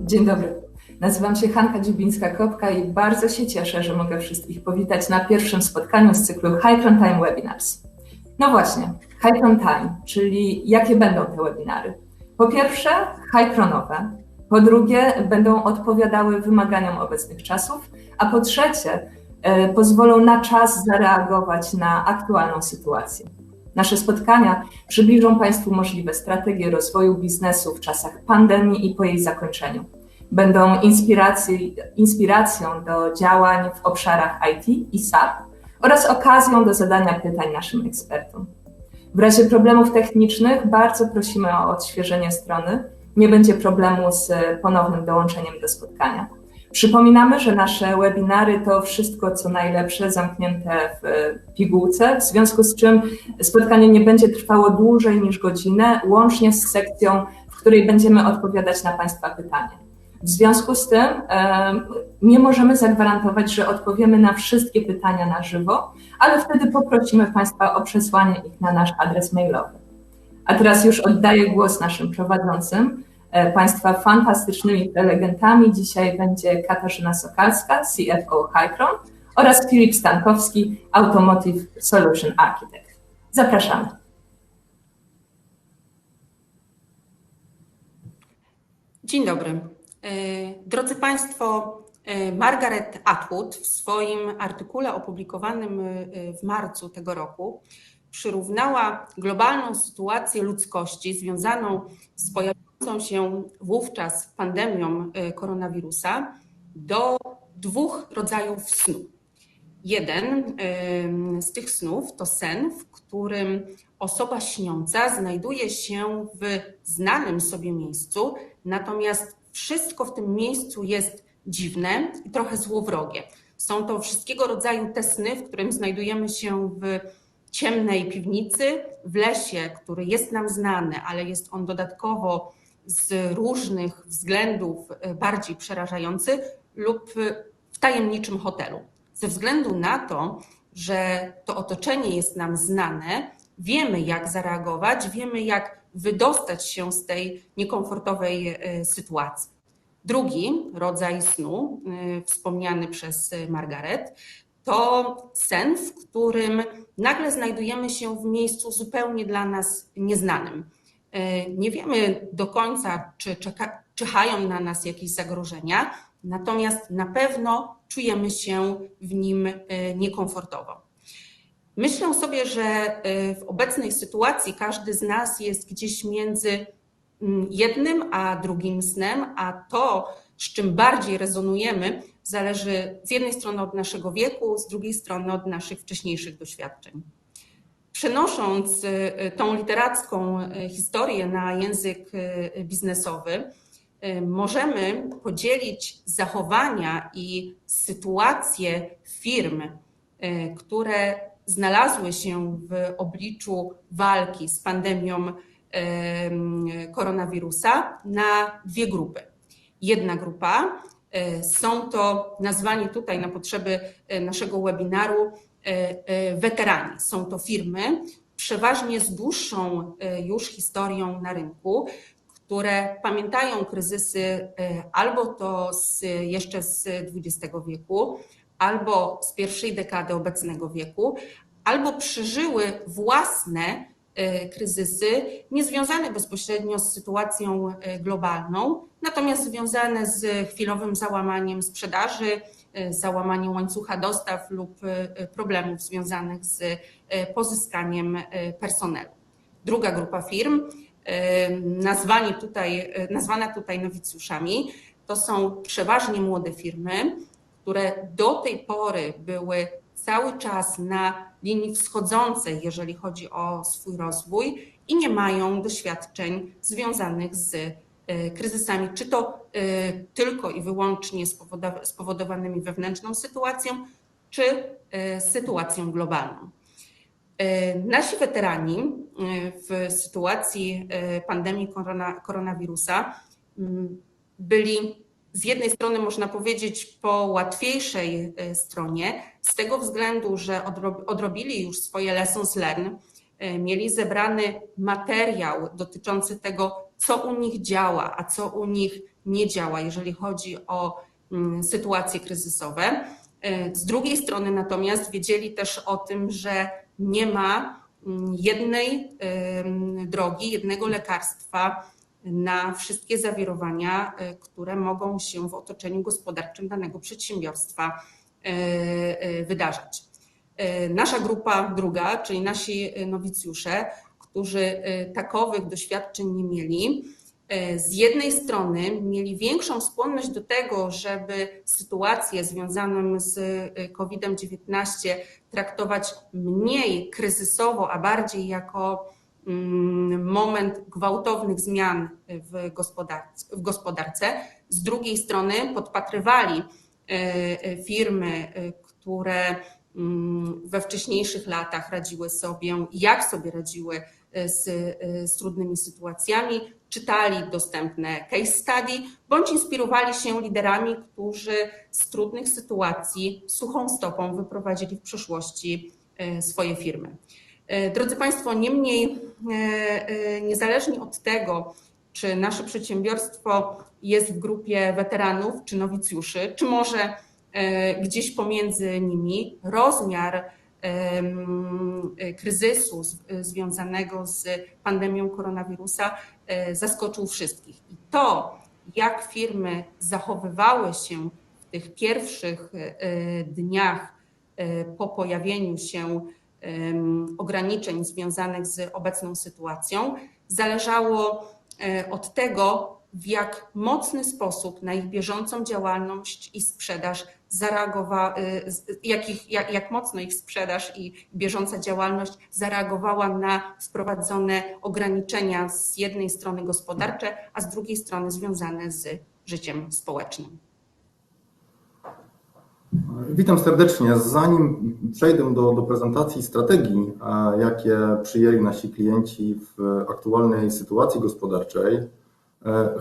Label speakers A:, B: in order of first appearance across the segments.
A: Dzień dobry. Nazywam się Hanka Dziubińska-Kopka i bardzo się cieszę, że mogę wszystkich powitać na pierwszym spotkaniu z cyklu Hycron Time Webinars. No właśnie, Hycron Time, czyli jakie będą te webinary? Po pierwsze, hycronowe. Po drugie, będą odpowiadały wymaganiom obecnych czasów, a po trzecie, pozwolą na czas zareagować na aktualną sytuację. Nasze spotkania przybliżą Państwu możliwe strategie rozwoju biznesu w czasach pandemii i po jej zakończeniu. Będą inspiracją do działań w obszarach IT i SAP oraz okazją do zadania pytań naszym ekspertom. W razie problemów technicznych bardzo prosimy o odświeżenie strony. Nie będzie problemu z ponownym dołączeniem do spotkania. Przypominamy, że nasze webinary to wszystko, co najlepsze, zamknięte w pigułce, w związku z czym spotkanie nie będzie trwało dłużej niż godzinę, łącznie z sekcją, w której będziemy odpowiadać na Państwa pytania. W związku z tym nie możemy zagwarantować, że odpowiemy na wszystkie pytania na żywo, ale wtedy poprosimy Państwa o przesłanie ich na nasz adres mailowy. A teraz już oddaję głos naszym prowadzącym. Państwa fantastycznymi prelegentami dzisiaj będzie Katarzyna Sokalska, CFO Hycron oraz Filip Stankowski, Automotive Solution Architect. Zapraszamy.
B: Dzień dobry. Drodzy Państwo, Margaret Atwood w swoim artykule opublikowanym w marcu tego roku przyrównała globalną sytuację ludzkości związaną z pojawiającą się wówczas pandemią koronawirusa do dwóch rodzajów snu. Jeden z tych snów to sen, w którym osoba śniąca znajduje się w znanym sobie miejscu, natomiast wszystko w tym miejscu jest dziwne i trochę złowrogie. Są to wszystkiego rodzaju te sny, w którym znajdujemy się w ciemnej piwnicy, w lesie, który jest nam znany, ale jest on dodatkowo z różnych względów bardziej przerażający, lub w tajemniczym hotelu. Ze względu na to, że to otoczenie jest nam znane, wiemy, jak zareagować, wiemy, jak wydostać się z tej niekomfortowej sytuacji. Drugi rodzaj snu, wspomniany przez Margaret, to sen, w którym nagle znajdujemy się w miejscu zupełnie dla nas nieznanym. Nie wiemy do końca, czy czyhają na nas jakieś zagrożenia, natomiast na pewno czujemy się w nim niekomfortowo. Myślę sobie, że w obecnej sytuacji każdy z nas jest gdzieś między jednym a drugim snem, a to, z czym bardziej rezonujemy, zależy z jednej strony od naszego wieku, z drugiej strony od naszych wcześniejszych doświadczeń. Przenosząc tą literacką historię na język biznesowy, możemy podzielić zachowania i sytuacje firm, które znalazły się w obliczu walki z pandemią koronawirusa na dwie grupy. Jedna grupa są to nazwani tutaj na potrzeby naszego webinaru weterani. Są to firmy przeważnie z dłuższą już historią na rynku, które pamiętają kryzysy albo to jeszcze z XX wieku, albo z pierwszej dekady obecnego wieku, albo przeżyły własne kryzysy niezwiązane bezpośrednio z sytuacją globalną, natomiast związane z chwilowym załamaniem sprzedaży, załamaniem łańcucha dostaw lub problemów związanych z pozyskaniem personelu. Druga grupa firm, nazwana tutaj nowicjuszami, to są przeważnie młode firmy, które do tej pory były cały czas na linii wschodzącej, jeżeli chodzi o swój rozwój i nie mają doświadczeń związanych z kryzysami, czy to tylko i wyłącznie spowodowanymi wewnętrzną sytuacją, czy sytuacją globalną. Nasi weterani w sytuacji pandemii koronawirusa byli z jednej strony, można powiedzieć, po łatwiejszej stronie, z tego względu, że odrobili już swoje lessons learned, mieli zebrany materiał dotyczący tego, co u nich działa, a co u nich nie działa, jeżeli chodzi o sytuacje kryzysowe. Z drugiej strony natomiast wiedzieli też o tym, że nie ma jednej drogi, jednego lekarstwa na wszystkie zawirowania, które mogą się w otoczeniu gospodarczym danego przedsiębiorstwa wydarzać. Nasza grupa druga, czyli nasi nowicjusze, którzy takowych doświadczeń nie mieli, z jednej strony mieli większą skłonność do tego, żeby sytuację związaną z COVID-19 traktować mniej kryzysowo, a bardziej jako moment gwałtownych zmian w gospodarce. Z drugiej strony podpatrywali firmy, które we wcześniejszych latach radziły sobie, jak sobie radziły z trudnymi sytuacjami, czytali dostępne case study, bądź inspirowali się liderami, którzy z trudnych sytuacji suchą stopą wyprowadzili w przeszłości swoje firmy. Drodzy Państwo, niemniej niezależnie od tego, czy nasze przedsiębiorstwo jest w grupie weteranów, czy nowicjuszy, czy może gdzieś pomiędzy nimi, rozmiar kryzysu związanego z pandemią koronawirusa zaskoczył wszystkich. I to, jak firmy zachowywały się w tych pierwszych dniach po pojawieniu się ograniczeń związanych z obecną sytuacją, zależało od tego, w jak mocny sposób na ich bieżącą działalność i sprzedaż jak mocno ich sprzedaż i bieżąca działalność zareagowała na wprowadzone ograniczenia z jednej strony gospodarcze, a z drugiej strony związane z życiem społecznym.
C: Witam serdecznie. Zanim przejdę do prezentacji strategii, jakie przyjęli nasi klienci w aktualnej sytuacji gospodarczej,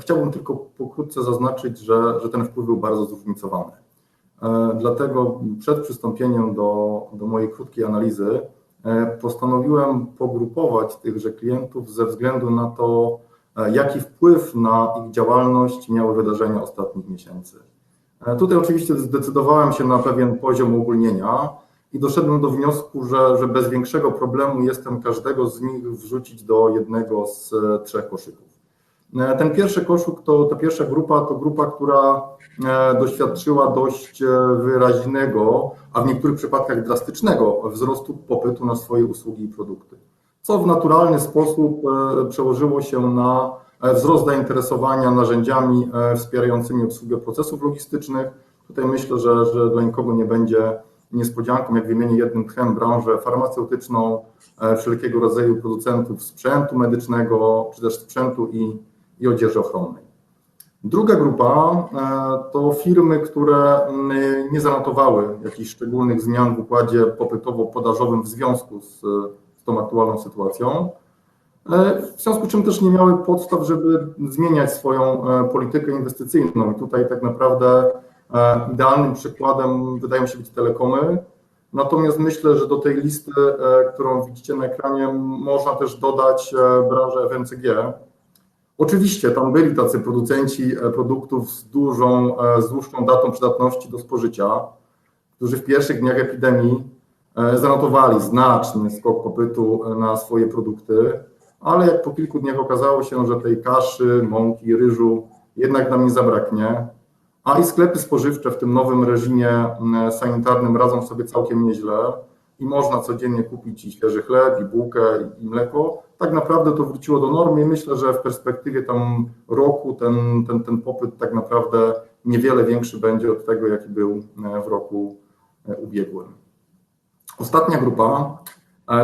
C: chciałbym tylko pokrótce zaznaczyć, że ten wpływ był bardzo zróżnicowany. Dlatego przed przystąpieniem do mojej krótkiej analizy postanowiłem pogrupować tychże klientów ze względu na to, jaki wpływ na ich działalność miały wydarzenia ostatnich miesięcy. Tutaj oczywiście zdecydowałem się na pewien poziom uogólnienia i doszedłem do wniosku, że bez większego problemu jestem każdego z nich wrzucić do jednego z trzech koszyków. Ten pierwszy koszyk, ta pierwsza grupa to grupa, która doświadczyła dość wyraźnego, a w niektórych przypadkach drastycznego wzrostu popytu na swoje usługi i produkty, co w naturalny sposób przełożyło się na wzrost zainteresowania narzędziami wspierającymi obsługę procesów logistycznych. Tutaj myślę, że dla nikogo nie będzie niespodzianką, jak wymienię jednym tchem branżę farmaceutyczną, wszelkiego rodzaju producentów sprzętu medycznego, czy też sprzętu i odzieży ochronnej. Druga grupa to firmy, które nie zanotowały jakichś szczególnych zmian w układzie popytowo-podażowym w związku z tą aktualną sytuacją, w związku z czym też nie miały podstaw, żeby zmieniać swoją politykę inwestycyjną. I tutaj tak naprawdę idealnym przykładem wydają się być telekomy. Natomiast myślę, że do tej listy, którą widzicie na ekranie, można też dodać branżę FMCG. Oczywiście tam byli tacy producenci produktów z dłuższą datą przydatności do spożycia, którzy w pierwszych dniach epidemii zanotowali znaczny skok popytu na swoje produkty, ale jak po kilku dniach okazało się, że tej kaszy, mąki, ryżu jednak nam nie zabraknie, a i sklepy spożywcze w tym nowym reżimie sanitarnym radzą sobie całkiem nieźle i można codziennie kupić i świeży chleb, i bułkę, i mleko, tak naprawdę to wróciło do normy i myślę, że w perspektywie tam roku ten popyt tak naprawdę niewiele większy będzie od tego, jaki był w roku ubiegłym. Ostatnia grupa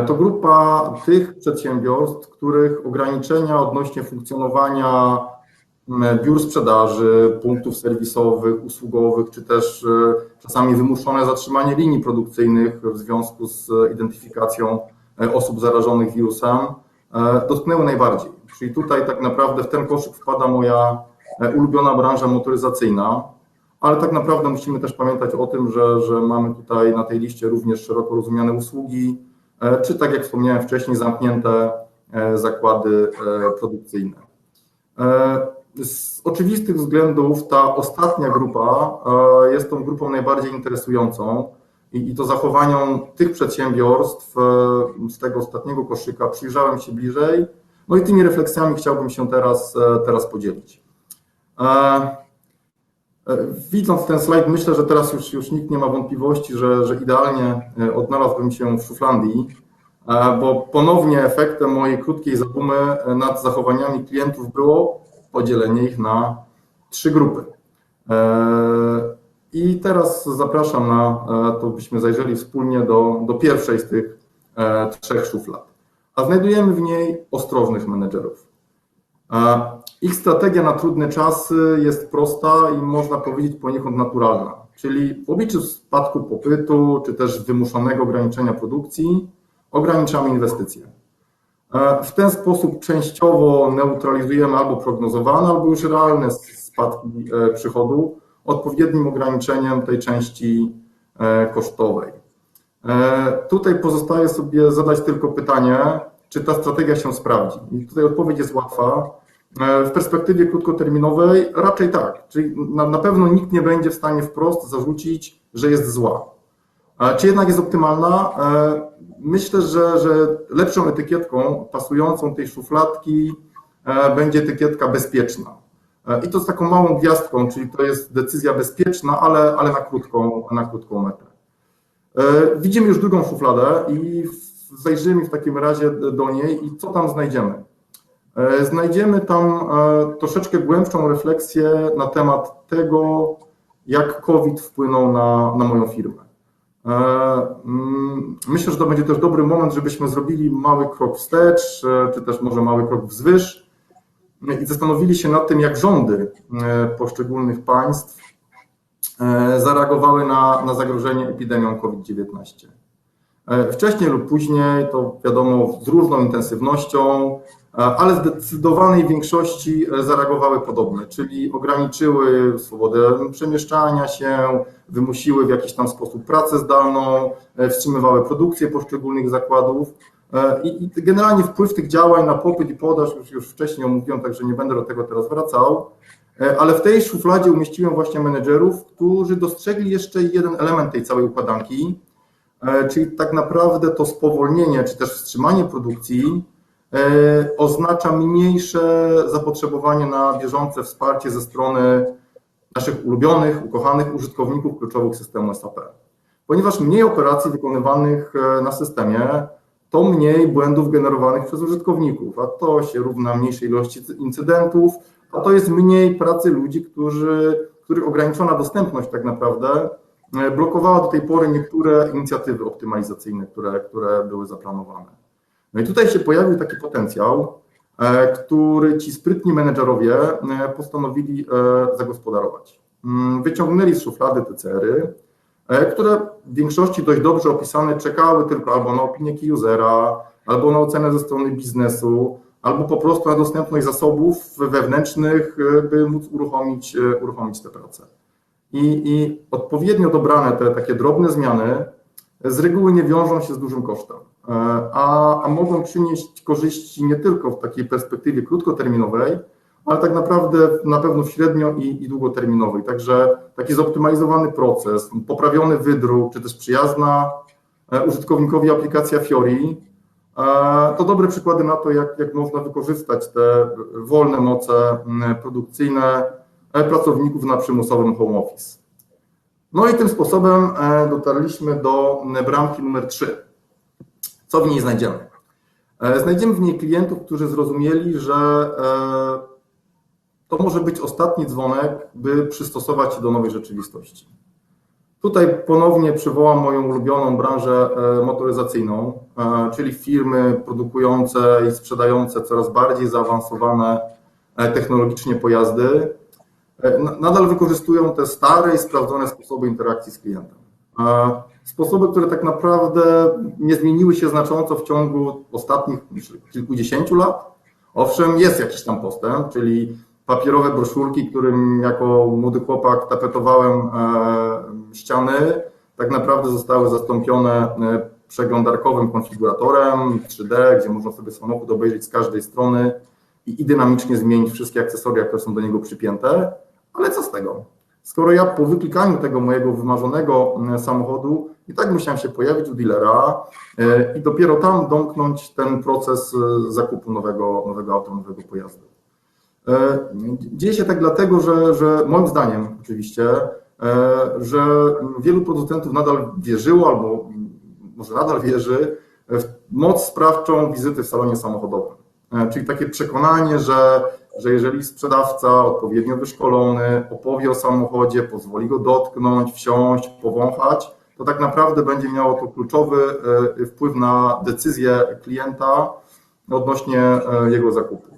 C: to grupa tych przedsiębiorstw, których ograniczenia odnośnie funkcjonowania biur sprzedaży, punktów serwisowych, usługowych, czy też czasami wymuszone zatrzymanie linii produkcyjnych w związku z identyfikacją osób zarażonych wirusem dotknęły najbardziej. Czyli tutaj tak naprawdę w ten koszyk wpada moja ulubiona branża motoryzacyjna, ale tak naprawdę musimy też pamiętać o tym, że mamy tutaj na tej liście również szeroko rozumiane usługi, czy tak jak wspomniałem wcześniej, zamknięte zakłady produkcyjne. Z oczywistych względów ta ostatnia grupa jest tą grupą najbardziej interesującą i to zachowaniom tych przedsiębiorstw z tego ostatniego koszyka przyjrzałem się bliżej, no i tymi refleksjami chciałbym się teraz podzielić. Widząc ten slajd, myślę, że teraz już nikt nie ma wątpliwości, że idealnie odnalazłbym się w Szuflandii, bo ponownie efektem mojej krótkiej zadumy nad zachowaniami klientów było podzielenie ich na 3 grupy. I teraz zapraszam na to, byśmy zajrzeli wspólnie do pierwszej z tych 3 szuflad. A znajdujemy w niej ostrożnych menedżerów. Ich strategia na trudne czasy jest prosta i można powiedzieć poniekąd naturalna, czyli w obliczu spadku popytu czy też wymuszonego ograniczenia produkcji ograniczamy inwestycje. W ten sposób częściowo neutralizujemy albo prognozowane, albo już realne spadki przychodu odpowiednim ograniczeniem tej części kosztowej. Tutaj pozostaje sobie zadać tylko pytanie, czy ta strategia się sprawdzi. I tutaj odpowiedź jest łatwa. W perspektywie krótkoterminowej raczej tak, czyli na pewno nikt nie będzie w stanie wprost zarzucić, że jest zła. Czy jednak jest optymalna? Myślę, że lepszą etykietką pasującą tej szufladki będzie etykietka bezpieczna. I to z taką małą gwiazdką, czyli to jest decyzja bezpieczna, ale na krótką metę. Widzimy już drugą szufladę i zajrzyjmy w takim razie do niej i co tam znajdziemy. Znajdziemy tam troszeczkę głębszą refleksję na temat tego, jak COVID wpłynął na moją firmę. Myślę, że to będzie też dobry moment, żebyśmy zrobili mały krok wstecz, czy też może mały krok wzwyż i zastanowili się nad tym, jak rządy poszczególnych państw zareagowały na zagrożenie epidemią COVID-19. Wcześniej lub później, to wiadomo, z różną intensywnością, ale w zdecydowanej większości zareagowały podobnie, czyli ograniczyły swobodę przemieszczania się, wymusiły w jakiś tam sposób pracę zdalną, wstrzymywały produkcję poszczególnych zakładów i generalnie wpływ tych działań na popyt i podaż już wcześniej omówiłem, także nie będę do tego teraz wracał, ale w tej szufladzie umieściłem właśnie menedżerów, którzy dostrzegli jeszcze jeden element tej całej układanki, czyli tak naprawdę to spowolnienie czy też wstrzymanie produkcji oznacza mniejsze zapotrzebowanie na bieżące wsparcie ze strony naszych ulubionych, ukochanych użytkowników kluczowych systemu SAP. Ponieważ mniej operacji wykonywanych na systemie, to mniej błędów generowanych przez użytkowników, a to się równa mniejszej ilości incydentów, a to jest mniej pracy ludzi, których ograniczona dostępność tak naprawdę blokowała do tej pory niektóre inicjatywy optymalizacyjne, które były zaplanowane. No i tutaj się pojawił taki potencjał, który ci sprytni menedżerowie postanowili zagospodarować. Wyciągnęli z szuflady te CR-y, które w większości dość dobrze opisane czekały tylko albo na opinię key usera, albo na ocenę ze strony biznesu, albo po prostu na dostępność zasobów wewnętrznych, by móc uruchomić te prace. I odpowiednio dobrane te takie drobne zmiany z reguły nie wiążą się z dużym kosztem, a mogą przynieść korzyści nie tylko w takiej perspektywie krótkoterminowej, ale tak naprawdę na pewno w średnio i długoterminowej. Także taki zoptymalizowany proces, poprawiony wydruk, czy też przyjazna użytkownikowi aplikacja Fiori, to dobre przykłady na to, jak można wykorzystać te wolne moce produkcyjne pracowników na przymusowym home office. No i tym sposobem dotarliśmy do bramki numer 3. Co w niej znajdziemy? Znajdziemy w niej klientów, którzy zrozumieli, że to może być ostatni dzwonek, by przystosować się do nowej rzeczywistości. Tutaj ponownie przywołam moją ulubioną branżę motoryzacyjną, czyli firmy produkujące i sprzedające coraz bardziej zaawansowane technologicznie pojazdy, nadal wykorzystują te stare i sprawdzone sposoby interakcji z klientem. Sposoby, które tak naprawdę nie zmieniły się znacząco w ciągu ostatnich kilkudziesięciu lat. Owszem, jest jakiś tam postęp, czyli papierowe broszurki, którym jako młody chłopak tapetowałem ściany, tak naprawdę zostały zastąpione przeglądarkowym konfiguratorem 3D, gdzie można sobie samochód obejrzeć z każdej strony i dynamicznie zmienić wszystkie akcesoria, które są do niego przypięte, ale co z tego? Skoro ja po wyklikaniu tego mojego wymarzonego samochodu i tak musiałem się pojawić u dealera i dopiero tam domknąć ten proces zakupu nowego auta, nowego pojazdu. Dzieje się tak dlatego, że moim zdaniem oczywiście, że wielu producentów nadal wierzyło albo może nadal wierzy w moc sprawczą wizyty w salonie samochodowym. Czyli takie przekonanie, że jeżeli sprzedawca odpowiednio wyszkolony opowie o samochodzie, pozwoli go dotknąć, wsiąść, powąchać, to tak naprawdę będzie miało to kluczowy wpływ na decyzję klienta odnośnie jego zakupu.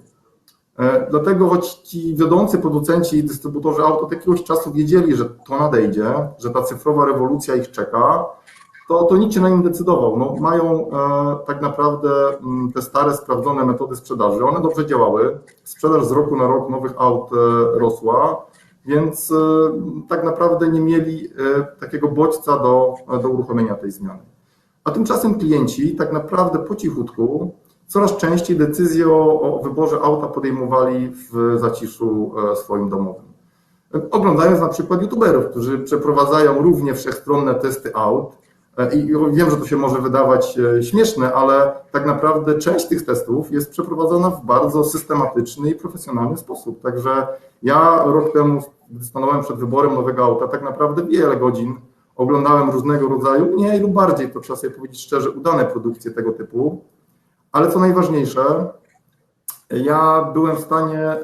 C: Dlatego choć ci wiodący producenci i dystrybutorzy aut od jakiegoś czasu wiedzieli, że to nadejdzie, że ta cyfrowa rewolucja ich czeka, to nikt się na nim decydował. No, mają tak naprawdę te stare, sprawdzone metody sprzedaży. One dobrze działały. Sprzedaż z roku na rok nowych aut rosła, więc tak naprawdę nie mieli takiego bodźca do uruchomienia tej zmiany. A tymczasem klienci tak naprawdę po cichutku coraz częściej decyzje o wyborze auta podejmowali w zaciszu swoim domowym. Oglądając na przykład youtuberów, którzy przeprowadzają równie wszechstronne testy aut, i wiem, że to się może wydawać śmieszne, ale tak naprawdę część tych testów jest przeprowadzana w bardzo systematyczny i profesjonalny sposób. Także ja rok temu, gdy stanąłem przed wyborem nowego auta, tak naprawdę wiele godzin oglądałem różnego rodzaju, mniej lub bardziej, to trzeba sobie powiedzieć szczerze, udane produkcje tego typu. Ale co najważniejsze, ja byłem w stanie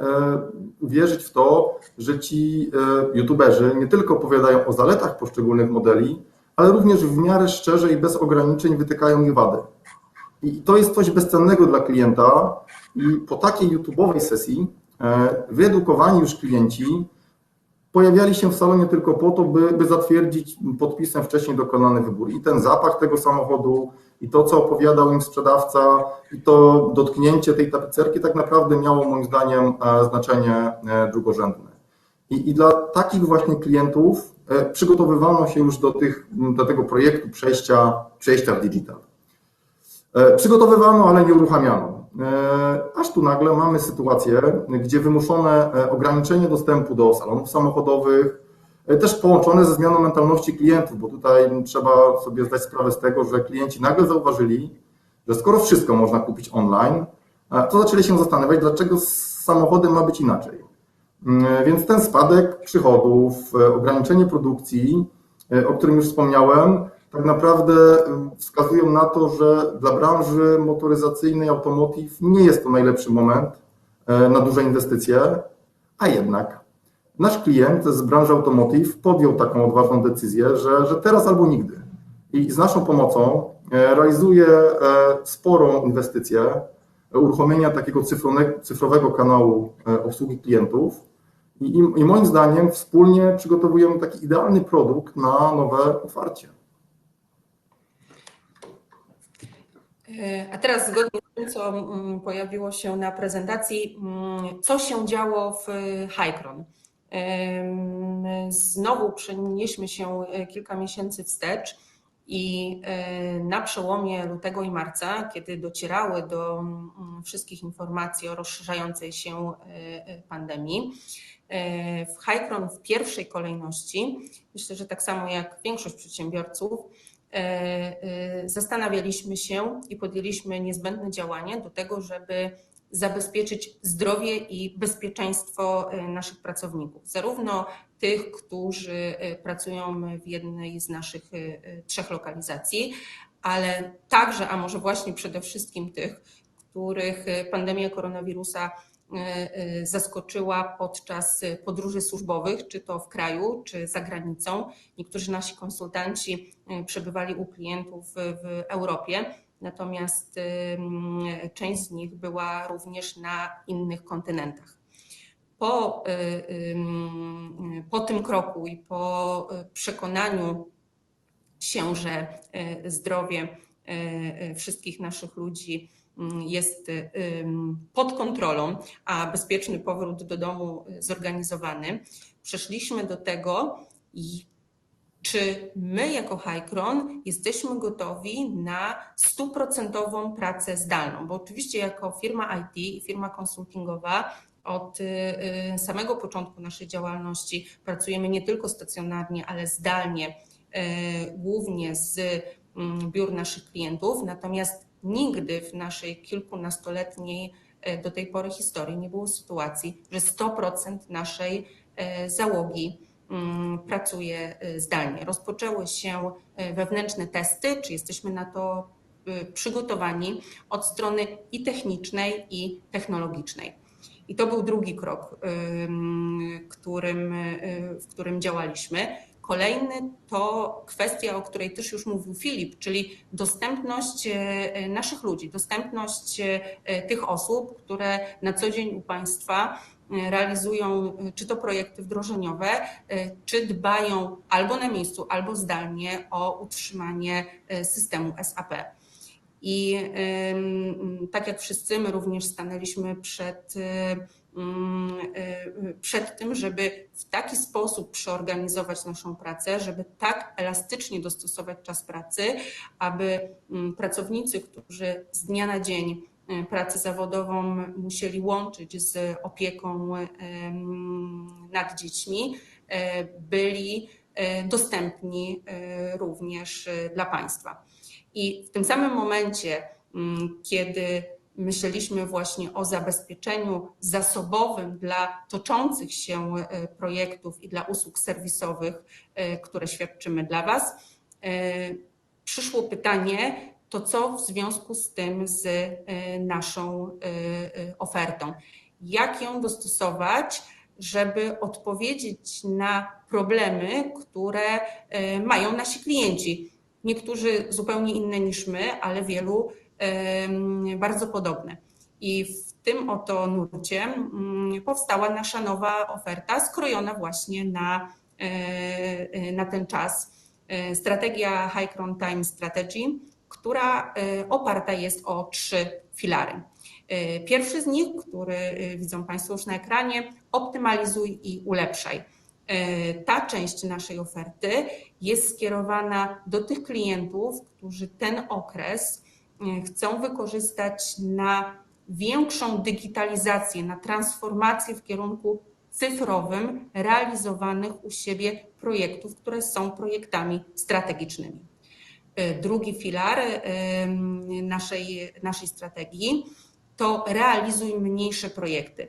C: uwierzyć w to, że ci youtuberzy nie tylko opowiadają o zaletach poszczególnych modeli, ale również w miarę szczerze i bez ograniczeń wytykają ich wady. I to jest coś bezcennego dla klienta i po takiej YouTube'owej sesji wyedukowani już klienci pojawiali się w salonie tylko po to, by zatwierdzić podpisem wcześniej dokonany wybór. I ten zapach tego samochodu, i to, co opowiadał im sprzedawca, i to dotknięcie tej tapicerki tak naprawdę miało moim zdaniem znaczenie drugorzędne. I dla takich właśnie klientów przygotowywano się już do tego projektu przejścia w digital. Przygotowywano, ale nie uruchamiano. Aż tu nagle mamy sytuację, gdzie wymuszone ograniczenie dostępu do salonów samochodowych, też połączone ze zmianą mentalności klientów, bo tutaj trzeba sobie zdać sprawę z tego, że klienci nagle zauważyli, że skoro wszystko można kupić online, to zaczęli się zastanawiać, dlaczego z samochodem ma być inaczej. Więc ten spadek przychodów, ograniczenie produkcji, o którym już wspomniałem, tak naprawdę wskazują na to, że dla branży motoryzacyjnej automotive nie jest to najlepszy moment na duże inwestycje, a jednak nasz klient z branży automotive podjął taką odważną decyzję, że teraz albo nigdy. I z naszą pomocą realizuje sporą inwestycję uruchomienia takiego cyfrowego kanału obsługi klientów. I moim zdaniem wspólnie przygotowujemy taki idealny produkt na nowe otwarcie.
B: A teraz zgodnie z tym, co pojawiło się na prezentacji, co się działo w Hycron? Znowu przenieśmy się kilka miesięcy wstecz i na przełomie lutego i marca, kiedy docierały do wszystkich informacji o rozszerzającej się pandemii, w Hycron w pierwszej kolejności, myślę, że tak samo jak większość przedsiębiorców, zastanawialiśmy się i podjęliśmy niezbędne działania do tego, żeby zabezpieczyć zdrowie i bezpieczeństwo naszych pracowników, zarówno tych, którzy pracują w jednej z naszych 3 lokalizacji, ale także, a może właśnie przede wszystkim tych, których pandemia koronawirusa zaskoczyła podczas podróży służbowych, czy to w kraju, czy za granicą. Niektórzy nasi konsultanci przebywali u klientów w Europie, natomiast część z nich była również na innych kontynentach. Po tym kroku i po przekonaniu się, że zdrowie wszystkich naszych ludzi jest pod kontrolą, a bezpieczny powrót do domu zorganizowany, przeszliśmy do tego i czy my jako Hycron jesteśmy gotowi na 100% pracę zdalną, bo oczywiście jako firma IT i firma konsultingowa od samego początku naszej działalności pracujemy nie tylko stacjonarnie, ale zdalnie, głównie z biur naszych klientów, natomiast nigdy w naszej kilkunastoletniej do tej pory historii nie było sytuacji, że 100% naszej załogi pracuje zdalnie. Rozpoczęły się wewnętrzne testy, czy jesteśmy na to przygotowani od strony i technicznej, i technologicznej. I to był drugi krok, w którym działaliśmy. Kolejny to kwestia, o której też już mówił Filip, czyli dostępność naszych ludzi, dostępność tych osób, które na co dzień u Państwa realizują czy to projekty wdrożeniowe, czy dbają albo na miejscu, albo zdalnie o utrzymanie systemu SAP. I tak jak wszyscy, my również stanęliśmy przed tym, żeby w taki sposób przeorganizować naszą pracę, żeby tak elastycznie dostosować czas pracy, aby pracownicy, którzy z dnia na dzień pracę zawodową musieli łączyć z opieką nad dziećmi, byli dostępni również dla państwa. I w tym samym momencie, kiedy myśleliśmy właśnie o zabezpieczeniu zasobowym dla toczących się projektów i dla usług serwisowych, które świadczymy dla Was, przyszło pytanie, to co w związku z tym z naszą ofertą? Jak ją dostosować, żeby odpowiedzieć na problemy, które mają nasi klienci? Niektórzy zupełnie inne niż my, ale wielu bardzo podobne. I w tym oto nurcie powstała nasza nowa oferta, skrojona właśnie na ten czas. Strategia Hycron Time Strategy, która oparta jest o 3 filary. Pierwszy z nich, który widzą Państwo już na ekranie, optymalizuj i ulepszaj. Ta część naszej oferty jest skierowana do tych klientów, którzy ten okres chcą wykorzystać na większą digitalizację, na transformację w kierunku cyfrowym realizowanych u siebie projektów, które są projektami strategicznymi. Drugi filar naszej strategii to realizuj mniejsze projekty.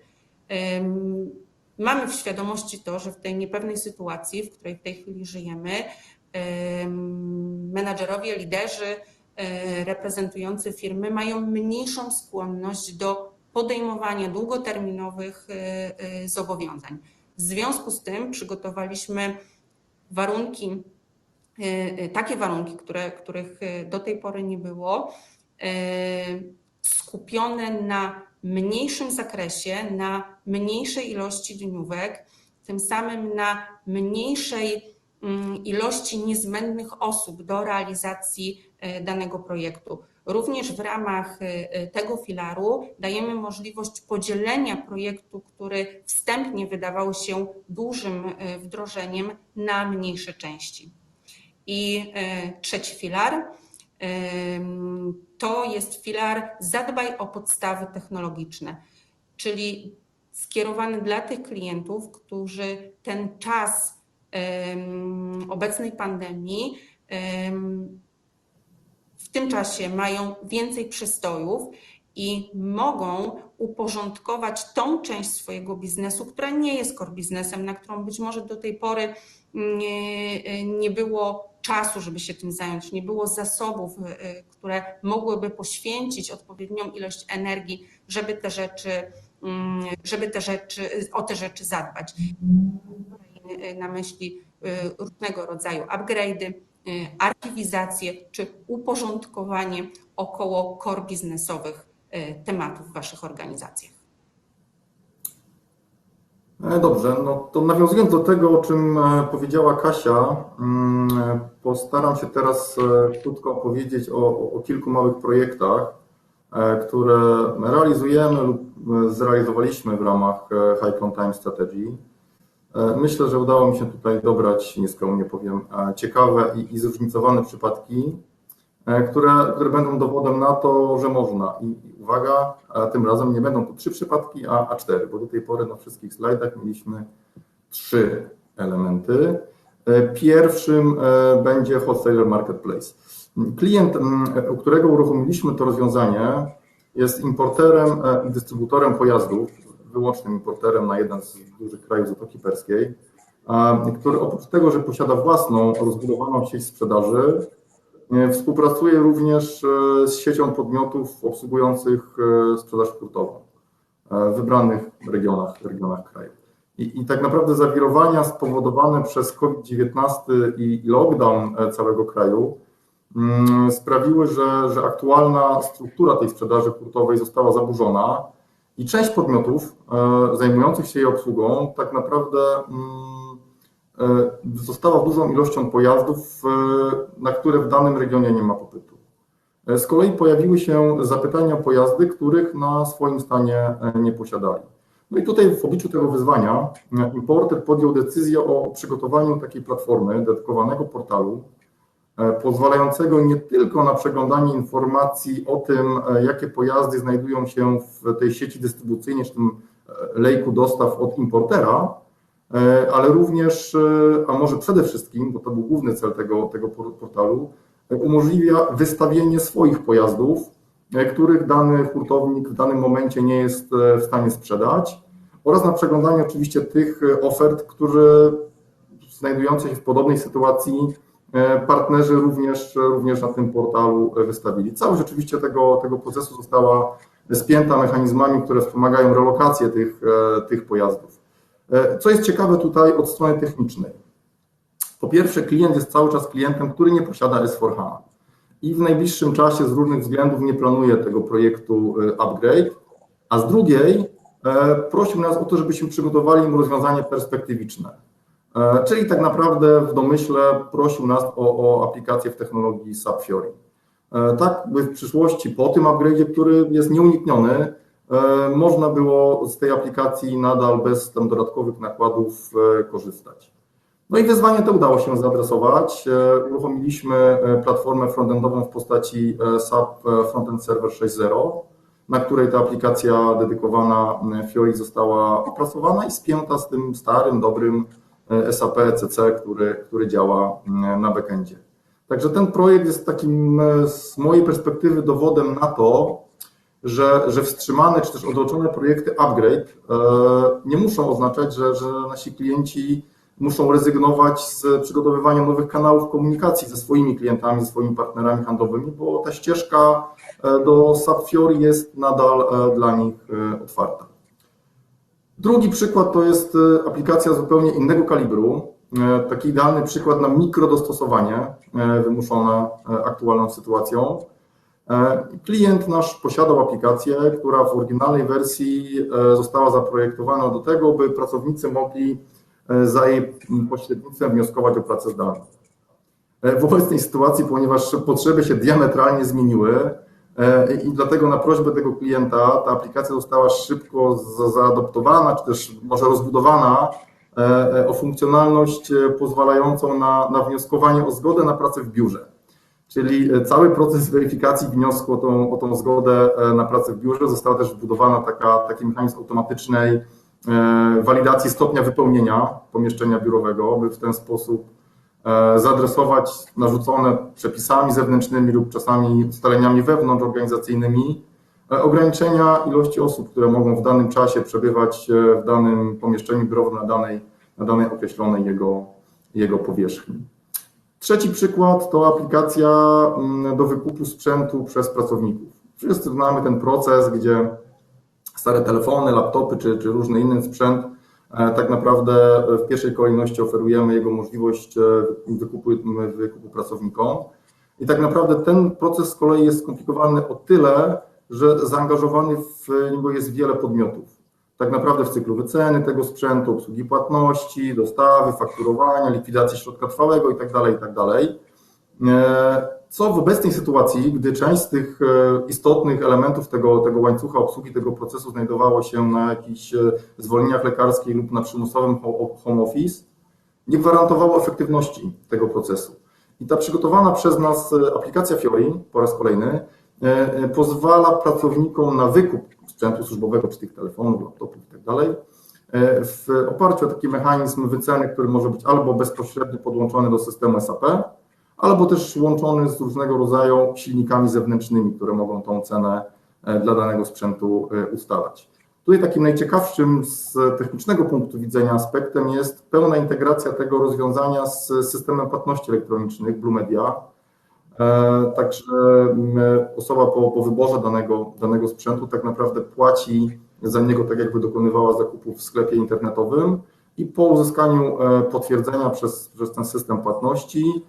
B: Mamy w świadomości to, że w tej niepewnej sytuacji, w której w tej chwili żyjemy, menadżerowie, liderzy reprezentujący firmy mają mniejszą skłonność do podejmowania długoterminowych zobowiązań. W związku z tym przygotowaliśmy takie warunki, których do tej pory nie było, skupione na mniejszym zakresie, na mniejszej ilości dniówek, tym samym na mniejszej ilości niezbędnych osób do realizacji danego projektu. Również w ramach tego filaru dajemy możliwość podzielenia projektu, który wstępnie wydawał się dużym wdrożeniem, na mniejsze części. I trzeci filar to jest filar zadbaj o podstawy technologiczne, czyli skierowany dla tych klientów, którzy ten czas obecnej pandemii w tym czasie mają więcej przystojów i mogą uporządkować tą część swojego biznesu, która nie jest core biznesem, na którą być może do tej pory nie było czasu, żeby się tym zająć, nie było zasobów, które mogłyby poświęcić odpowiednią ilość energii, żeby o te rzeczy zadbać. Na myśli różnego rodzaju upgrade'y, archiwizację czy uporządkowanie około core biznesowych tematów w Waszych organizacjach.
C: Dobrze, no to nawiązując do tego, o czym powiedziała Kasia, postaram się teraz krótko opowiedzieć o kilku małych projektach, które realizujemy lub zrealizowaliśmy w ramach Hycron Time Strategy. Myślę, że udało mi się tutaj dobrać, nieskromnie powiem, ciekawe i zróżnicowane przypadki, które będą dowodem na to, że można. I uwaga, tym razem nie będą to 3 przypadki, a 4, bo do tej pory na wszystkich slajdach mieliśmy 3 elementy. Pierwszym będzie Wholesaler Marketplace. Klient, u którego uruchomiliśmy to rozwiązanie, jest importerem i dystrybutorem pojazdów, wyłącznym importerem na jeden z dużych krajów Zatoki Perskiej, który oprócz tego, że posiada własną rozbudowaną sieć sprzedaży, współpracuje również z siecią podmiotów obsługujących sprzedaż hurtową w wybranych regionach kraju. I tak naprawdę zawirowania spowodowane przez COVID-19 i lockdown całego kraju sprawiły, że aktualna struktura tej sprzedaży hurtowej została zaburzona i część podmiotów zajmujących się jej obsługą tak naprawdę została dużą ilością pojazdów, na które w danym regionie nie ma popytu. Z kolei pojawiły się zapytania o pojazdy, których na swoim stanie nie posiadali. No i tutaj w obliczu tego wyzwania importer podjął decyzję o przygotowaniu takiej platformy, dedykowanego portalu, pozwalającego nie tylko na przeglądanie informacji o tym, jakie pojazdy znajdują się w tej sieci dystrybucyjnej, czy tym lejku dostaw od importera, ale również, a może przede wszystkim, bo to był główny cel tego portalu, umożliwia wystawienie swoich pojazdów, których dany hurtownik w danym momencie nie jest w stanie sprzedać, oraz na przeglądanie oczywiście tych ofert, które znajdujące się w podobnej sytuacji partnerzy również na tym portalu wystawili. Całość oczywiście tego procesu została spięta mechanizmami, które wspomagają relokację tych pojazdów. Co jest ciekawe tutaj od strony technicznej. Po pierwsze, klient jest cały czas klientem, który nie posiada S/4HANA i w najbliższym czasie z różnych względów nie planuje tego projektu upgrade, a z drugiej prosił nas o to, żebyśmy przygotowali mu rozwiązanie perspektywiczne. Czyli tak naprawdę w domyśle prosił nas o aplikację w technologii SAP Fiori. Tak by w przyszłości po tym upgrade'zie, który jest nieunikniony, można było z tej aplikacji nadal bez tam dodatkowych nakładów korzystać. No i wyzwanie to udało się zaadresować. Uruchomiliśmy platformę frontendową w postaci SAP Frontend Server 6.0, na której ta aplikacja dedykowana Fiori została opracowana i spięta z tym starym, dobrym SAP ECC, który działa na backendzie. Także ten projekt jest takim z mojej perspektywy dowodem na to, że wstrzymane czy też odroczone projekty upgrade nie muszą oznaczać, że nasi klienci muszą rezygnować z przygotowywania nowych kanałów komunikacji ze swoimi klientami, ze swoimi partnerami handlowymi, bo ta ścieżka do SAP Fiori jest nadal dla nich otwarta. Drugi przykład to jest aplikacja zupełnie innego kalibru, taki idealny przykład na mikrodostosowanie wymuszone aktualną sytuacją. Klient nasz posiadał aplikację, która w oryginalnej wersji została zaprojektowana do tego, by pracownicy mogli za jej pośrednictwem wnioskować o pracę zdalną. W obecnej sytuacji, ponieważ potrzeby się diametralnie zmieniły i dlatego na prośbę tego klienta ta aplikacja została szybko zaadoptowana, czy też może rozbudowana o funkcjonalność pozwalającą na wnioskowanie o zgodę na pracę w biurze. Czyli cały proces weryfikacji wniosku o tą zgodę na pracę w biurze została też wbudowana taki mechanizm automatycznej walidacji stopnia wypełnienia pomieszczenia biurowego, by w ten sposób zaadresować narzucone przepisami zewnętrznymi lub czasami ustaleniami wewnątrzorganizacyjnymi ograniczenia ilości osób, które mogą w danym czasie przebywać w danym pomieszczeniu biurowym na danej określonej jego powierzchni. Trzeci przykład to aplikacja do wykupu sprzętu przez pracowników. Wszyscy znamy ten proces, gdzie stare telefony, laptopy czy różny inny sprzęt, tak naprawdę w pierwszej kolejności oferujemy jego możliwość wykupu pracownikom. I tak naprawdę ten proces z kolei jest skomplikowany o tyle, że zaangażowanych w niego jest wiele podmiotów. Tak naprawdę w cyklu wyceny tego sprzętu, obsługi płatności, dostawy, fakturowania, likwidacji środka trwałego itd. co w obecnej sytuacji, gdy część z tych istotnych elementów tego łańcucha obsługi tego procesu znajdowało się na jakichś zwolnieniach lekarskich lub na przymusowym home office, nie gwarantowało efektywności tego procesu. I ta przygotowana przez nas aplikacja Fiori po raz kolejny pozwala pracownikom na wykup sprzętu służbowego, czy tych telefonów, laptopów i tak dalej, w oparciu o taki mechanizm wyceny, który może być albo bezpośrednio podłączony do systemu SAP, albo też łączony z różnego rodzaju silnikami zewnętrznymi, które mogą tą cenę dla danego sprzętu ustalać. Tutaj takim najciekawszym z technicznego punktu widzenia aspektem jest pełna integracja tego rozwiązania z systemem płatności elektronicznych Blue Media. Także osoba po wyborze danego sprzętu tak naprawdę płaci za niego tak, jakby dokonywała zakupów w sklepie internetowym i po uzyskaniu potwierdzenia przez ten system płatności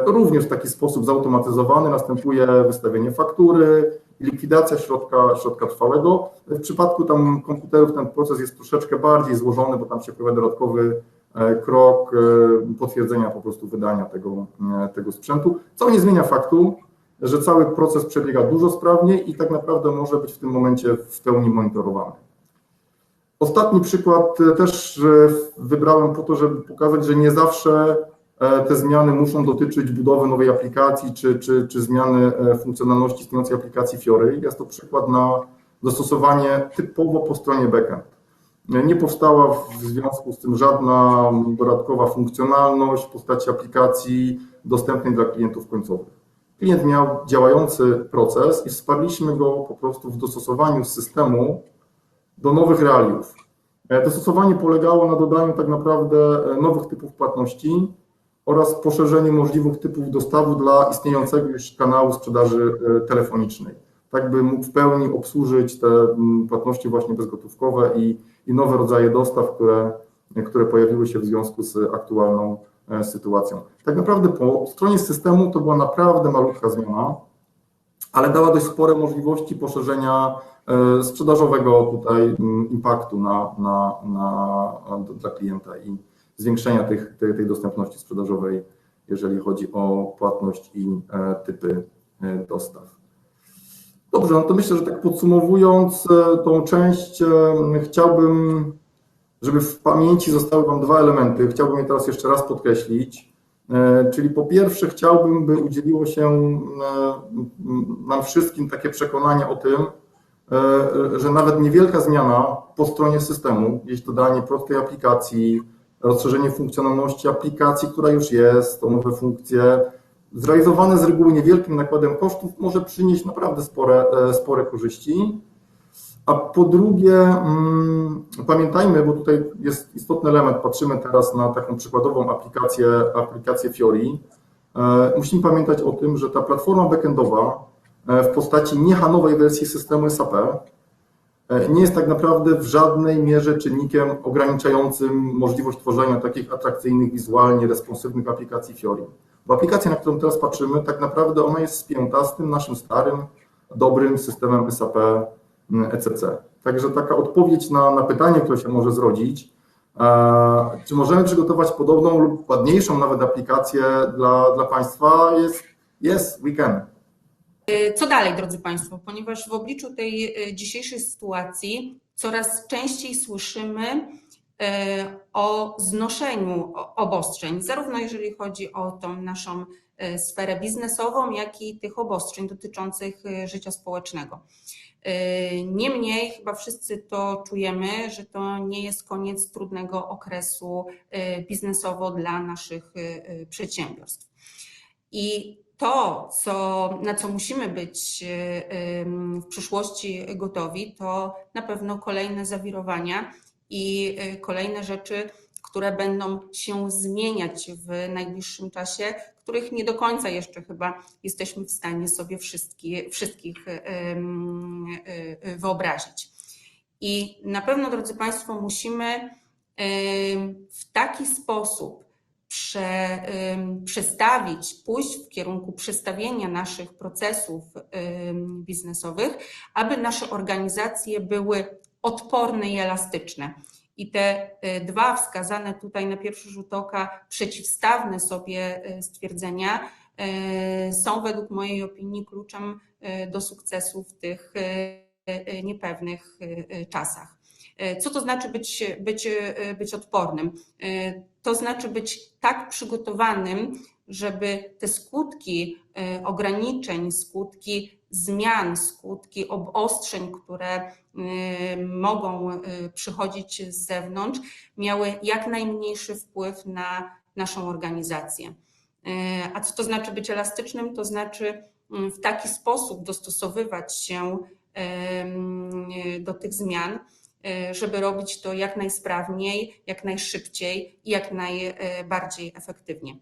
C: również w taki sposób zautomatyzowany następuje wystawienie faktury, likwidacja środka trwałego. W przypadku tam komputerów ten proces jest troszeczkę bardziej złożony, bo tam się pojawia dodatkowy krok potwierdzenia po prostu wydania tego sprzętu, co nie zmienia faktu, że cały proces przebiega dużo sprawniej i tak naprawdę może być w tym momencie w pełni monitorowany. Ostatni przykład też wybrałem po to, żeby pokazać, że nie zawsze te zmiany muszą dotyczyć budowy nowej aplikacji czy zmiany funkcjonalności istniejącej aplikacji Fiori. Jest to przykład na dostosowanie typowo po stronie backend. Nie powstała w związku z tym żadna dodatkowa funkcjonalność w postaci aplikacji dostępnej dla klientów końcowych. Klient miał działający proces i wsparliśmy go po prostu w dostosowaniu systemu do nowych realiów. Dostosowanie polegało na dodaniu tak naprawdę nowych typów płatności oraz poszerzeniu możliwych typów dostawu dla istniejącego już kanału sprzedaży telefonicznej. Tak by mógł w pełni obsłużyć te płatności właśnie bezgotówkowe i nowe rodzaje dostaw, które pojawiły się w związku z aktualną sytuacją. Tak naprawdę po stronie systemu to była naprawdę malutka zmiana, ale dała dość spore możliwości poszerzenia sprzedażowego tutaj impaktu dla klienta i zwiększenia tej dostępności sprzedażowej, jeżeli chodzi o płatność i typy dostaw. Dobrze, no to myślę, że tak podsumowując tą część, chciałbym, żeby w pamięci zostały Wam dwa elementy. Chciałbym je teraz jeszcze raz podkreślić. Czyli po pierwsze chciałbym, by udzieliło się nam wszystkim takie przekonanie o tym, że nawet niewielka zmiana po stronie systemu, gdzieś dodanie prostej aplikacji, rozszerzenie funkcjonalności aplikacji, która już jest, o nowe funkcje, zrealizowane z reguły niewielkim nakładem kosztów może przynieść naprawdę spore korzyści. A po drugie, pamiętajmy, bo tutaj jest istotny element, patrzymy teraz na taką przykładową aplikację Fiori. Musimy pamiętać o tym, że ta platforma backendowa w postaci niehanowej wersji systemu SAP nie jest tak naprawdę w żadnej mierze czynnikiem ograniczającym możliwość tworzenia takich atrakcyjnych, wizualnie responsywnych aplikacji Fiori. Bo aplikacja, na którą teraz patrzymy, tak naprawdę ona jest spięta z tym naszym starym, dobrym systemem SAP ECC. Także taka odpowiedź na pytanie, które się może zrodzić, czy możemy przygotować podobną lub ładniejszą nawet aplikację dla Państwa, jest yes, we can.
B: Co dalej, drodzy Państwo? Ponieważ w obliczu tej dzisiejszej sytuacji coraz częściej słyszymy o znoszeniu obostrzeń, zarówno jeżeli chodzi o tą naszą sferę biznesową, jak i tych obostrzeń dotyczących życia społecznego. Niemniej chyba wszyscy to czujemy, że to nie jest koniec trudnego okresu biznesowo dla naszych przedsiębiorstw. I to, na co musimy być w przyszłości gotowi, to na pewno kolejne zawirowania i kolejne rzeczy, które będą się zmieniać w najbliższym czasie, których nie do końca jeszcze chyba jesteśmy w stanie sobie wszystkich wyobrazić. I na pewno, drodzy Państwo, musimy w taki sposób pójść w kierunku przestawienia naszych procesów biznesowych, aby nasze organizacje były odporne i elastyczne. I te dwa wskazane tutaj na pierwszy rzut oka przeciwstawne sobie stwierdzenia są według mojej opinii kluczem do sukcesu w tych niepewnych czasach. Co to znaczy być odpornym? To znaczy być tak przygotowanym, żeby te skutki ograniczeń, skutki zmian, skutki obostrzeń, które mogą przychodzić z zewnątrz, miały jak najmniejszy wpływ na naszą organizację. A co to znaczy być elastycznym? To znaczy w taki sposób dostosowywać się do tych zmian, żeby robić to jak najsprawniej, jak najszybciej i jak najbardziej efektywnie.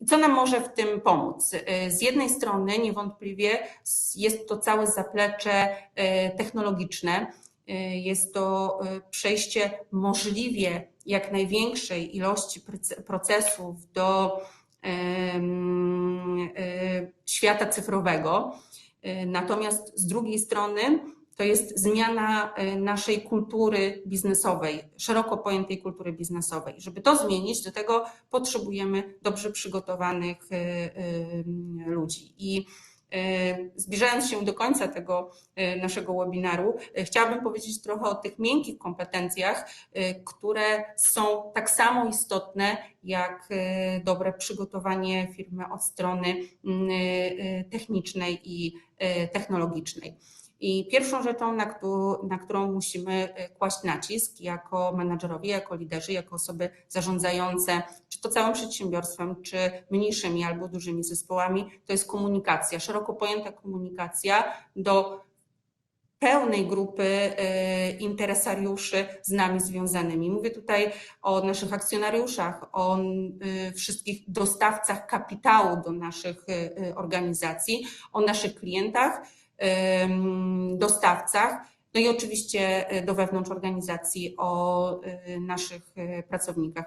B: I co nam może w tym pomóc? Z jednej strony niewątpliwie jest to całe zaplecze technologiczne, jest to przejście możliwie jak największej ilości procesów do świata cyfrowego. Natomiast z drugiej strony to jest zmiana naszej kultury biznesowej, szeroko pojętej kultury biznesowej. Żeby to zmienić, do tego potrzebujemy dobrze przygotowanych ludzi. I zbliżając się do końca tego naszego webinaru, chciałabym powiedzieć trochę o tych miękkich kompetencjach, które są tak samo istotne jak dobre przygotowanie firmy od strony technicznej i technologicznej. I pierwszą rzeczą, na którą musimy kłaść nacisk jako menadżerowie, jako liderzy, jako osoby zarządzające, czy to całym przedsiębiorstwem, czy mniejszymi albo dużymi zespołami, to jest komunikacja, szeroko pojęta komunikacja do pełnej grupy interesariuszy z nami związanymi. Mówię tutaj o naszych akcjonariuszach, o wszystkich dostawcach kapitału do naszych organizacji, o naszych klientach, dostawcach, no i oczywiście do wewnątrz organizacji, o naszych pracownikach.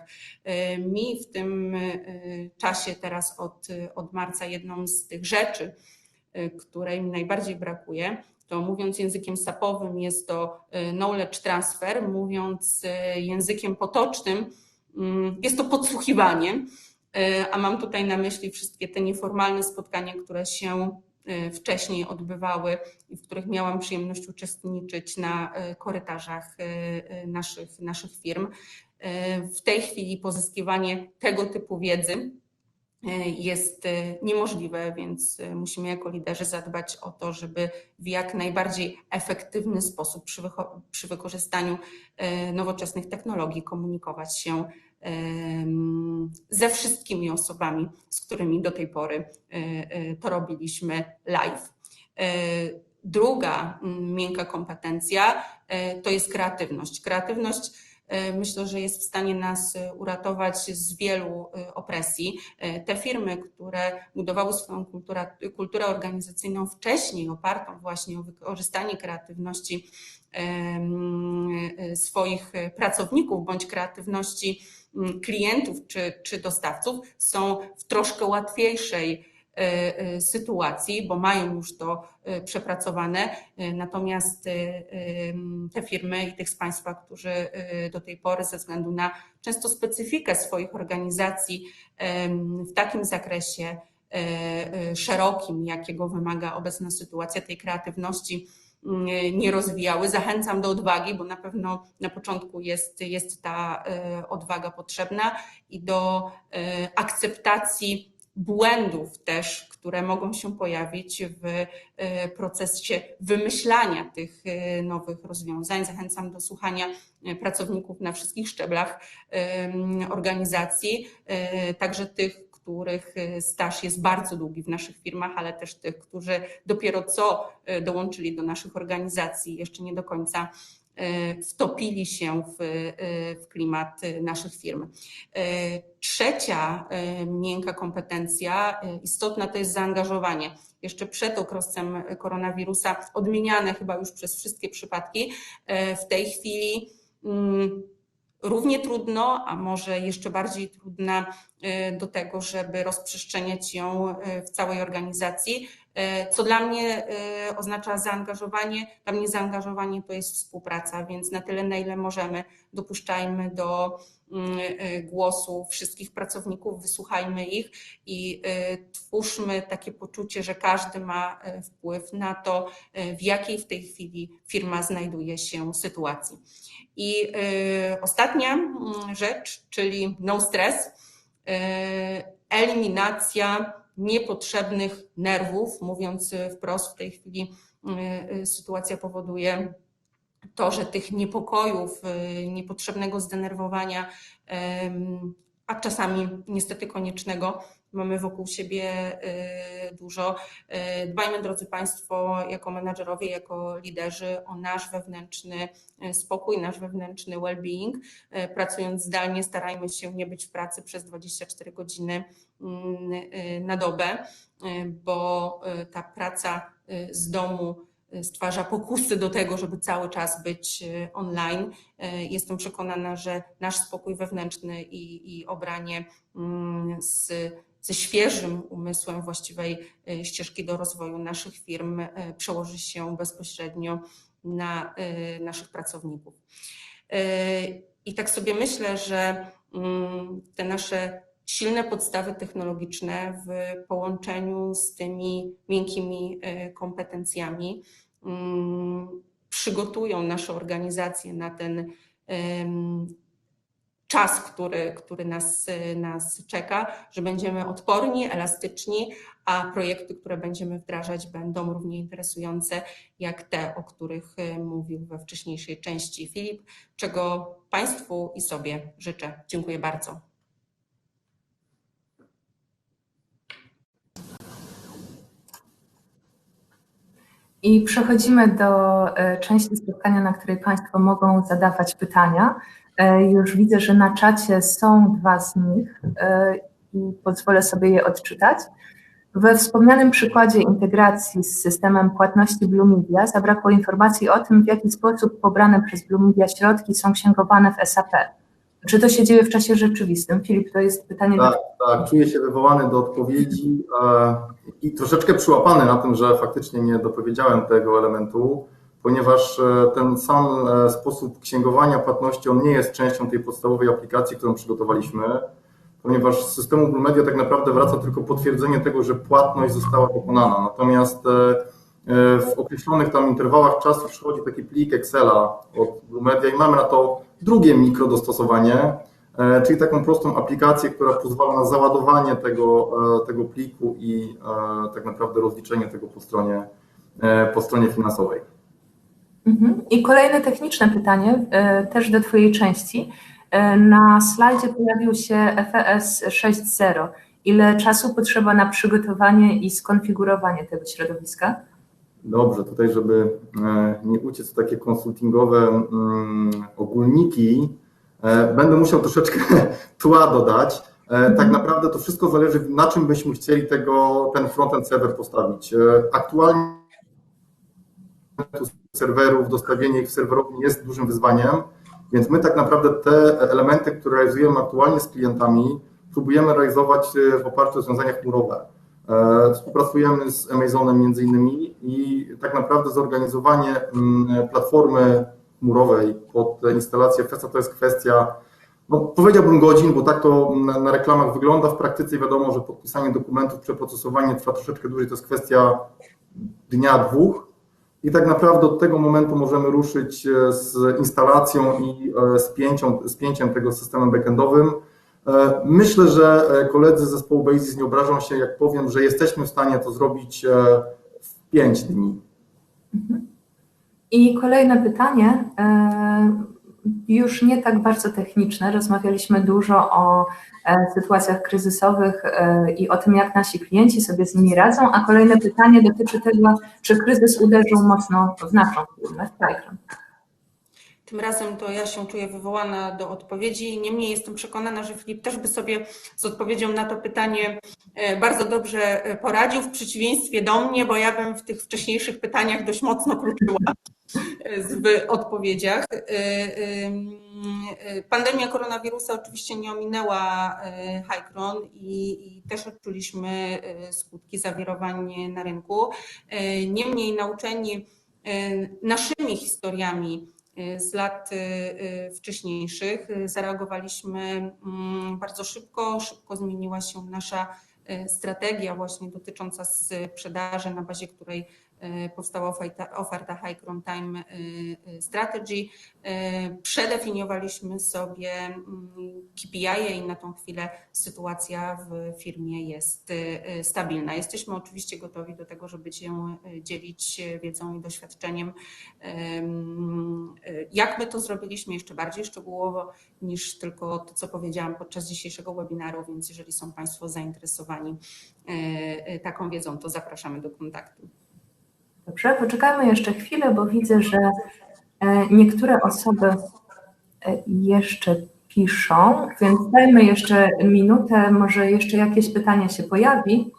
B: Mi w tym czasie teraz od marca jedną z tych rzeczy, której mi najbardziej brakuje, to mówiąc językiem SAP-owym jest to knowledge transfer, mówiąc językiem potocznym jest to podsłuchiwanie, a mam tutaj na myśli wszystkie te nieformalne spotkania, które się wcześniej odbywały i w których miałam przyjemność uczestniczyć na korytarzach naszych firm. W tej chwili pozyskiwanie tego typu wiedzy jest niemożliwe, więc musimy jako liderzy zadbać o to, żeby w jak najbardziej efektywny sposób przy wykorzystaniu nowoczesnych technologii komunikować się ze wszystkimi osobami, z którymi do tej pory to robiliśmy live. Druga miękka kompetencja to jest kreatywność. Kreatywność myślę, że jest w stanie nas uratować z wielu opresji. Te firmy, które budowały swoją kulturę organizacyjną wcześniej, opartą właśnie o wykorzystanie kreatywności swoich pracowników bądź kreatywności klientów czy dostawców, są w troszkę łatwiejszej sytuacji, bo mają już to przepracowane, natomiast te firmy i tych z Państwa, którzy do tej pory ze względu na często specyfikę swoich organizacji w takim zakresie szerokim, jakiego wymaga obecna sytuacja, tej kreatywności nie rozwijały. Zachęcam do odwagi, bo na pewno na początku jest ta odwaga potrzebna i do akceptacji błędów też, które mogą się pojawić w procesie wymyślania tych nowych rozwiązań. Zachęcam do słuchania pracowników na wszystkich szczeblach organizacji, także tych, których staż jest bardzo długi w naszych firmach, ale też tych, którzy dopiero co dołączyli do naszych organizacji, jeszcze nie do końca wtopili się w klimat naszych firm. Trzecia miękka kompetencja istotna to jest zaangażowanie. Jeszcze przed okresem koronawirusa, odmieniane chyba już przez wszystkie przypadki, w tej chwili równie trudno, a może jeszcze bardziej trudna do tego, żeby rozprzestrzeniać ją w całej organizacji, co dla mnie oznacza zaangażowanie. Dla mnie zaangażowanie to jest współpraca, więc na tyle, na ile możemy, dopuszczajmy do głosu wszystkich pracowników, wysłuchajmy ich i twórzmy takie poczucie, że każdy ma wpływ na to, w jakiej w tej chwili firma znajduje się sytuacji. I ostatnia rzecz, czyli no stres, eliminacja niepotrzebnych nerwów. Mówiąc wprost, w tej chwili sytuacja powoduje to, że tych niepokojów, niepotrzebnego zdenerwowania, a czasami niestety koniecznego, mamy wokół siebie dużo. Dbajmy, drodzy Państwo, jako menadżerowie, jako liderzy o nasz wewnętrzny spokój, nasz wewnętrzny well-being. Pracując zdalnie, starajmy się nie być w pracy przez 24 godziny na dobę, bo ta praca z domu stwarza pokusy do tego, żeby cały czas być online. Jestem przekonana, że nasz spokój wewnętrzny i obranie ze świeżym umysłem właściwej ścieżki do rozwoju naszych firm przełoży się bezpośrednio na naszych pracowników. I tak sobie myślę, że te nasze silne podstawy technologiczne w połączeniu z tymi miękkimi kompetencjami przygotują nasze organizacje na ten czas, który nas czeka, że będziemy odporni, elastyczni, a projekty, które będziemy wdrażać, będą równie interesujące jak te, o których mówił we wcześniejszej części Filip, czego Państwu i sobie życzę. Dziękuję bardzo.
A: I przechodzimy do części spotkania, na której Państwo mogą zadawać pytania. Już widzę, że na czacie są 2 z nich i pozwolę sobie je odczytać. We wspomnianym przykładzie integracji z systemem płatności Blue Media zabrakło informacji o tym, w jaki sposób pobrane przez Blue Media środki są księgowane w SAP. Czy to się dzieje w czasie rzeczywistym? Filip, to jest pytanie...
C: Tak, czuję się wywołany do odpowiedzi i troszeczkę przyłapany na tym, że faktycznie nie dopowiedziałem tego elementu, ponieważ ten sam sposób księgowania płatności, on nie jest częścią tej podstawowej aplikacji, którą przygotowaliśmy, ponieważ z systemu Blue Media tak naprawdę wraca tylko potwierdzenie tego, że płatność została dokonana. Natomiast w określonych tam interwałach czasu przychodzi taki plik Excela od Blue Media i mamy na to drugie mikrodostosowanie, czyli taką prostą aplikację, która pozwala na załadowanie tego pliku i tak naprawdę rozliczenie tego po stronie finansowej.
A: I kolejne techniczne pytanie, też do Twojej części. Na slajdzie pojawił się FES 6.0. Ile czasu potrzeba na przygotowanie i skonfigurowanie tego środowiska?
C: Dobrze, tutaj żeby nie uciec w takie konsultingowe ogólniki, będę musiał troszeczkę tła dodać. Tak naprawdę to wszystko zależy, na czym byśmy chcieli ten frontend serwer postawić. Aktualnie serwerów, dostawienie ich w serwerowni jest dużym wyzwaniem, więc my tak naprawdę te elementy, które realizujemy aktualnie z klientami, próbujemy realizować w oparciu o rozwiązania chmurowe. Współpracujemy z Amazonem między innymi i tak naprawdę zorganizowanie platformy chmurowej pod instalację FES-a to jest kwestia, no powiedziałbym godzin, bo tak to na reklamach wygląda. W praktyce wiadomo, że podpisanie dokumentów, przeprocesowanie trwa troszeczkę dłużej, to jest kwestia dnia, 2 i tak naprawdę od tego momentu możemy ruszyć z instalacją i spięciem tego systemem backendowym. Myślę, że koledzy z zespołu Basis nie obrażą się, jak powiem, że jesteśmy w stanie to zrobić w 5 dni.
A: I kolejne pytanie, już nie tak bardzo techniczne. Rozmawialiśmy dużo o sytuacjach kryzysowych i o tym, jak nasi klienci sobie z nimi radzą, a kolejne pytanie dotyczy tego, czy kryzys uderzył mocno w naszą firmę, w Tricron.
B: Tym razem to ja się czuję wywołana do odpowiedzi. Niemniej jestem przekonana, że Filip też by sobie z odpowiedzią na to pytanie bardzo dobrze poradził, w przeciwieństwie do mnie, bo ja bym w tych wcześniejszych pytaniach dość mocno kluczyła. w odpowiedziach. Pandemia koronawirusa oczywiście nie ominęła Hycron i też odczuliśmy skutki zawirowań na rynku. Niemniej nauczeni naszymi historiami z lat wcześniejszych zareagowaliśmy bardzo szybko. Szybko zmieniła się nasza strategia właśnie dotycząca sprzedaży, na bazie której powstała oferta Hycron Time Strategy. Przedefiniowaliśmy sobie KPI i na tą chwilę sytuacja w firmie jest stabilna. Jesteśmy oczywiście gotowi do tego, żeby się dzielić wiedzą i doświadczeniem. Jak my to zrobiliśmy jeszcze bardziej szczegółowo niż tylko to, co powiedziałam podczas dzisiejszego webinaru, więc jeżeli są Państwo zainteresowani taką wiedzą, to zapraszamy do kontaktu.
A: Dobrze, poczekajmy jeszcze chwilę, bo widzę, że niektóre osoby jeszcze piszą, więc dajmy jeszcze minutę, może jeszcze jakieś pytanie się pojawi.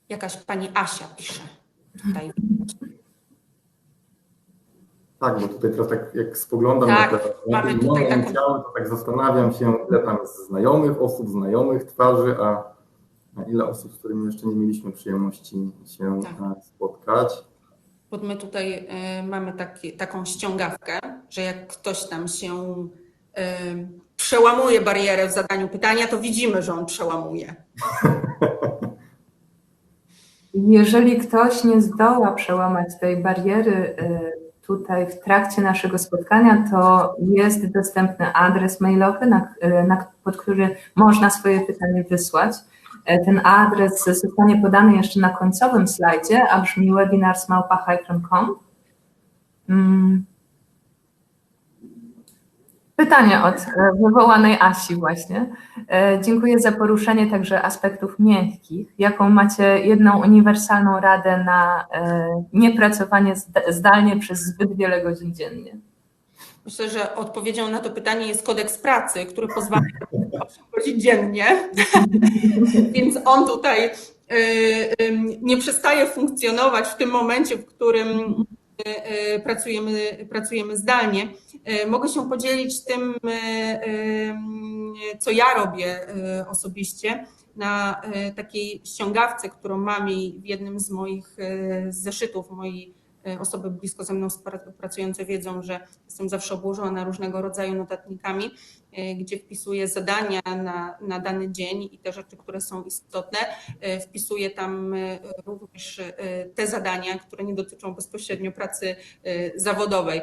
B: Jakaś pani Asia pisze tutaj.
C: Tak, bo tutaj teraz tak jak spoglądam
B: Tak,
C: na te
B: mamy tutaj taką...
C: inicjały, to tak zastanawiam się, ile tam jest znajomych osób, znajomych twarzy, a ile osób, z którymi jeszcze nie mieliśmy przyjemności się spotkać.
B: Bo my tutaj mamy taką ściągawkę, że jak ktoś tam się przełamuje barierę w zadaniu pytania, to widzimy, że on przełamuje.
A: Jeżeli ktoś nie zdoła przełamać tej bariery tutaj w trakcie naszego spotkania, to jest dostępny adres mailowy, pod który można swoje pytanie wysłać. Ten adres zostanie podany jeszcze na końcowym slajdzie, a brzmi webinars@hycron.com. Pytanie od wywołanej Asi właśnie. Dziękuję za poruszenie także aspektów miękkich. Jaką macie jedną uniwersalną radę na niepracowanie zdalnie przez zbyt wiele godzin dziennie?
B: Myślę, że odpowiedzią na to pytanie jest kodeks pracy, który pozwala na 8 godzin dziennie, więc on tutaj nie przestaje funkcjonować w tym momencie, w którym pracujemy zdalnie. Mogę się podzielić tym, co ja robię osobiście na takiej ściągawce, którą mam i w jednym z moich zeszytów, osoby blisko ze mną pracujące wiedzą, że jestem zawsze obłożona różnego rodzaju notatnikami, gdzie wpisuję zadania na dany dzień i te rzeczy, które są istotne. Wpisuję tam również te zadania, które nie dotyczą bezpośrednio pracy zawodowej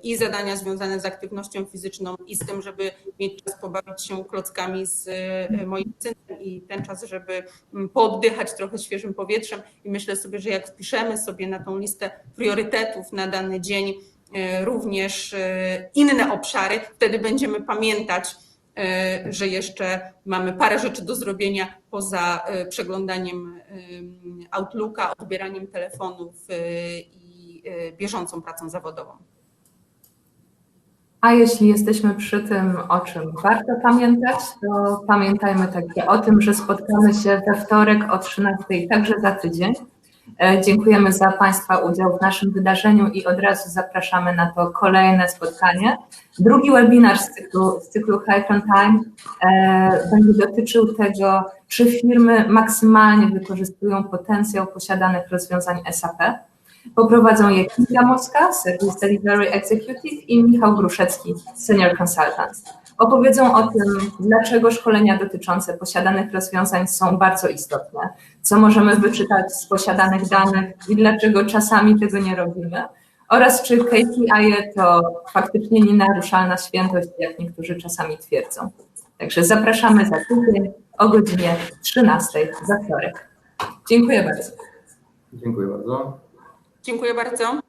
B: i zadania związane z aktywnością fizyczną i z tym, żeby mieć czas pobawić się klockami z moim synem i ten czas, żeby pooddychać trochę świeżym powietrzem. I myślę sobie, że jak wpiszemy sobie na tą listę priorytetów na dany dzień również inne obszary, wtedy będziemy pamiętać, że jeszcze mamy parę rzeczy do zrobienia poza przeglądaniem Outlooka, odbieraniem telefonów i bieżącą pracą zawodową.
A: A jeśli jesteśmy przy tym, o czym warto pamiętać, to pamiętajmy także o tym, że spotkamy się we wtorek o 13:00, także za tydzień. Dziękujemy za Państwa udział w naszym wydarzeniu i od razu zapraszamy na to kolejne spotkanie. Drugi webinar z cyklu Hycron Time będzie dotyczył tego, czy firmy maksymalnie wykorzystują potencjał posiadanych rozwiązań SAP. Poprowadzą je Kinga Moska, Service Delivery Executive i Michał Gruszecki, Senior Consultant. Opowiedzą o tym, dlaczego szkolenia dotyczące posiadanych rozwiązań są bardzo istotne, co możemy wyczytać z posiadanych danych i dlaczego czasami tego nie robimy, oraz czy KPI to faktycznie nienaruszalna świętość, jak niektórzy czasami twierdzą. Także zapraszamy za tydzień o godzinie 13:00 za wtorek. Dziękuję bardzo.
C: Dziękuję bardzo.
B: Dziękuję bardzo.